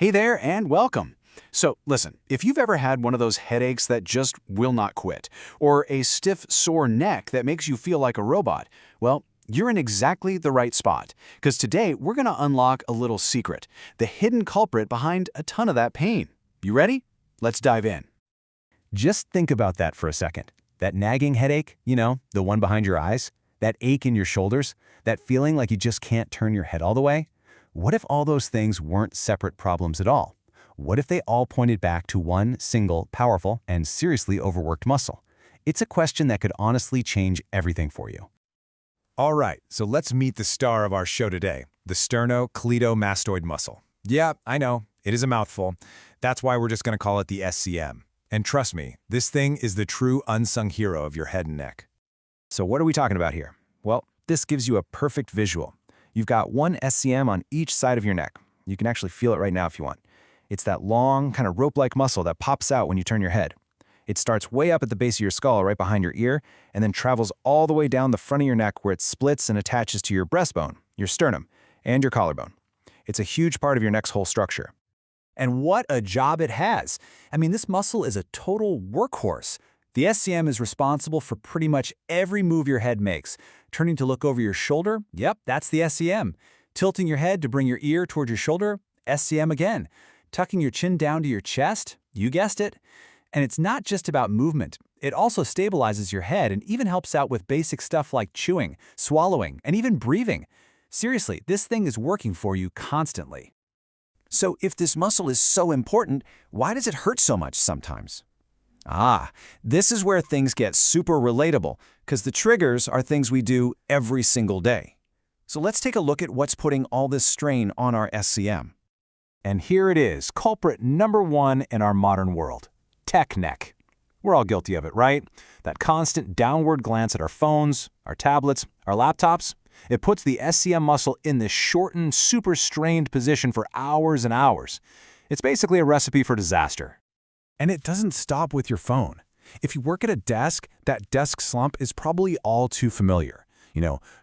Hey there and welcome. So, listen, if you've ever had one of those headaches that just will not quit, or a stiff, sore neck that makes you feel like a robot, well, you're in exactly the right spot. Because today we're going to unlock a little secret, the hidden culprit behind a ton of that pain. You ready? Let's dive in. Just think about that for a second. That nagging headache, the one behind your eyes, that ache in your shoulders, that feeling like you just can't turn your head all the way. What if all those things weren't separate problems at all? What if they all pointed back to one single, powerful, and seriously overworked muscle? It's a question that could honestly change everything for you. All right, so let's meet the star of our show today, the sternocleidomastoid muscle. Yeah, I know, it is a mouthful. That's why we're just going to call it the SCM. And trust me, this thing is the true unsung hero of your head and neck. So what are we talking about here? Well, this gives you a perfect visual. You've got one SCM on each side of your neck. You can actually feel it right now if you want. It's that long, kind of rope-like muscle that pops out when you turn your head. It starts way up at the base of your skull, right behind your ear, and then travels all the way down the front of your neck where it splits and attaches to your breastbone, your sternum, and your collarbone. It's a huge part of your neck's whole structure. And what a job it has. I mean, this muscle is a total workhorse. The SCM is responsible for pretty much every move your head makes. Turning to look over your shoulder, yep, that's the SCM. Tilting your head to bring your ear toward your shoulder, SCM again. Tucking your chin down to your chest, you guessed it. And it's not just about movement. It also stabilizes your head and even helps out with basic stuff like chewing, swallowing, and even breathing. Seriously, this thing is working for you constantly. So, if this muscle is so important, why does it hurt so much sometimes? This is where things get super relatable, because the triggers are things we do every single day. So let's take a look at what's putting all this strain on our SCM. And here it is, culprit number one in our modern world, tech neck. We're all guilty of it, right? That constant downward glance at our phones, our tablets, our laptops. It puts the SCM muscle in this shortened, super strained position for hours and hours. It's basically a recipe for disaster. And it doesn't stop with your phone. If you work at a desk, that desk slump is probably all too familiar.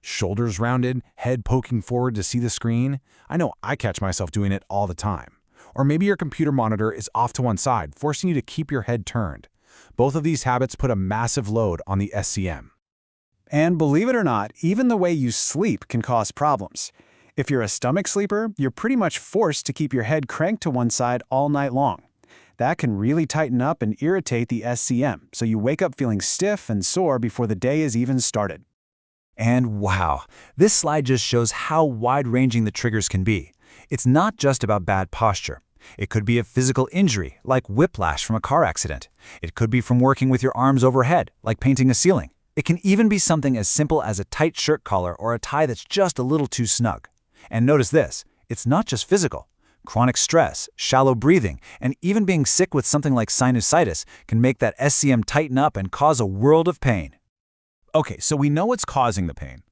Shoulders rounded, head poking forward to see the screen. I know I catch myself doing it all the time. Or maybe your computer monitor is off to one side, forcing you to keep your head turned. Both of these habits put a massive load on the SCM. And believe it or not, even the way you sleep can cause problems. If you're a stomach sleeper, you're pretty much forced to keep your head cranked to one side all night long. That can really tighten up and irritate the SCM, so you wake up feeling stiff and sore before the day is even started. And wow, this slide just shows how wide-ranging the triggers can be. It's not just about bad posture. It could be a physical injury, like whiplash from a car accident. It could be from working with your arms overhead, like painting a ceiling. It can even be something as simple as a tight shirt collar or a tie that's just a little too snug. And notice this, it's not just physical. Chronic stress, shallow breathing, and even being sick with something like sinusitis can make that SCM tighten up and cause a world of pain. Okay, so we know what's causing the pain.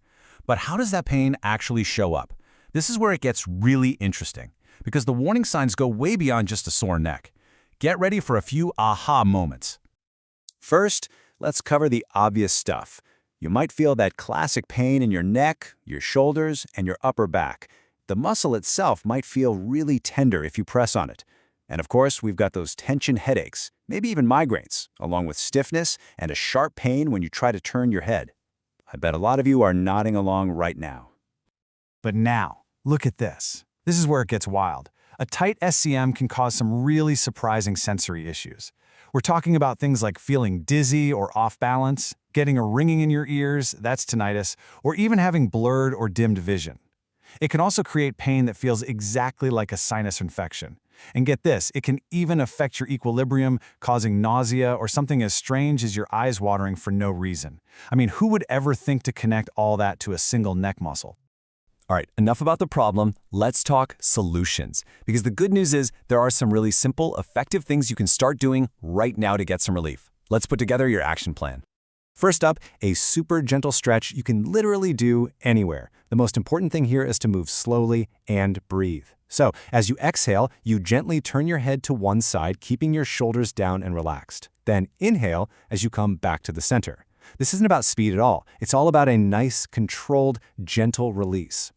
But how does that pain actually show up? This is where it gets really interesting, because the warning signs go way beyond just a sore neck. Get ready for a few aha moments. First, let's cover the obvious stuff. You might feel that classic pain in your neck, your shoulders, and your upper back. The muscle itself might feel really tender if you press on it. And of course, we've got those tension headaches, maybe even migraines, along with stiffness and a sharp pain when you try to turn your head. I bet a lot of you are nodding along right now. But now, look at this. This is where it gets wild. A tight SCM can cause some really surprising sensory issues. We're talking about things like feeling dizzy or off balance, getting a ringing in your ears, that's tinnitus, or even having blurred or dimmed vision. It can also create pain that feels exactly like a sinus infection. And get this, it can even affect your equilibrium, causing nausea or something as strange as your eyes watering for no reason. I mean, who would ever think to connect all that to a single neck muscle? All right, enough about the problem. Let's talk solutions. Because the good news is there are some really simple, effective things you can start doing right now to get some relief. Let's put together your action plan. First up, a super gentle stretch you can literally do anywhere. The most important thing here is to move slowly and breathe. So, as you exhale, you gently turn your head to one side, keeping your shoulders down and relaxed. Then inhale as you come back to the center. This isn't about speed at all. It's all about a nice, controlled, gentle release.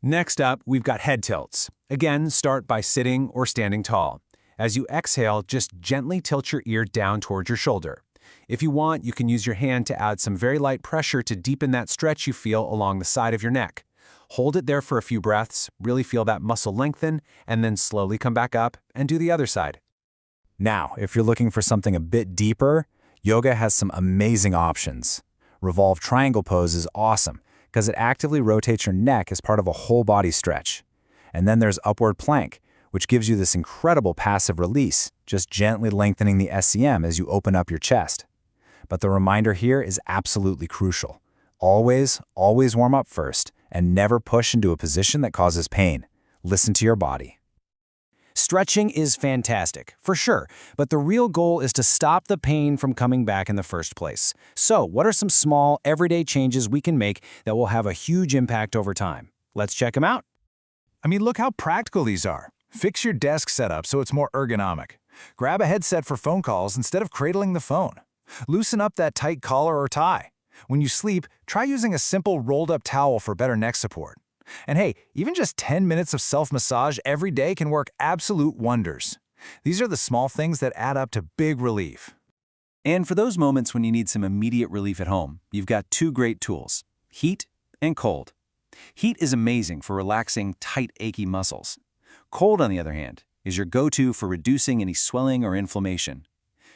Next up, we've got head tilts. Again, start by sitting or standing tall. As you exhale, just gently tilt your ear down towards your shoulder. If you want, you can use your hand to add some very light pressure to deepen that stretch you feel along the side of your neck. Hold it there for a few breaths, really feel that muscle lengthen, and then slowly come back up and do the other side. Now, if you're looking for something a bit deeper, yoga has some amazing options. Revolve triangle pose is awesome because it actively rotates your neck as part of a whole body stretch. And then there's upward plank, which gives you this incredible passive release, just gently lengthening the SCM as you open up your chest. But the reminder here is absolutely crucial. Always warm up first and never push into a position that causes pain. Listen to your body. Stretching is fantastic, for sure, but the real goal is to stop the pain from coming back in the first place. So, what are some small, everyday changes we can make that will have a huge impact over time? Let's check them out. I mean, look how practical these are. Fix your desk setup so it's more ergonomic. Grab a headset for phone calls instead of cradling the phone. Loosen up that tight collar or tie. When you sleep, try using a simple rolled-up towel for better neck support. And hey, even just 10 minutes of self-massage every day can work absolute wonders. These are the small things that add up to big relief. And for those moments when you need some immediate relief at home, you've got two great tools: heat and cold. Heat is amazing for relaxing tight, achy muscles. Cold, on the other hand, is your go-to for reducing any swelling or inflammation.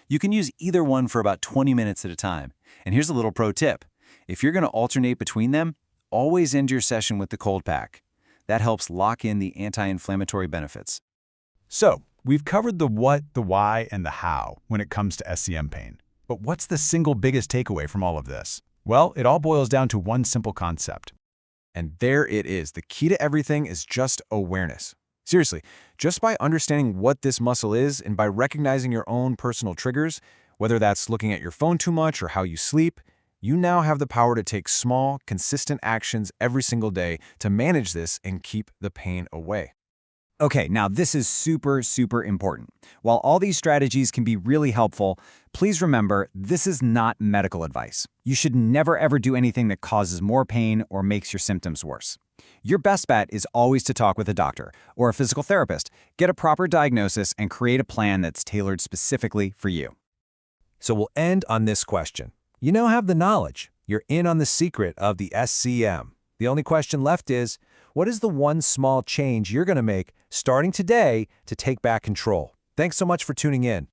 You can use either one for about 20 minutes at a time. And here's a little pro tip. If you're going to alternate between them, always end your session with the cold pack. That helps lock in the anti-inflammatory benefits. So, we've covered the what, the why, and the how when it comes to SCM pain. But what's the single biggest takeaway from all of this? Well, it all boils down to one simple concept. And there it is. The key to everything is just awareness. Seriously, just by understanding what this muscle is and by recognizing your own personal triggers, whether that's looking at your phone too much or how you sleep, you now have the power to take small, consistent actions every single day to manage this and keep the pain away. Okay, now this is super important. While all these strategies can be really helpful, please remember this is not medical advice. You should never ever do anything that causes more pain or makes your symptoms worse. Your best bet is always to talk with a doctor or a physical therapist, get a proper diagnosis, and create a plan that's tailored specifically for you. So we'll end on this question. You now have the knowledge. You're in on the secret of the SCM. The only question left is, what is the one small change you're going to make starting today to take back control? Thanks so much for tuning in.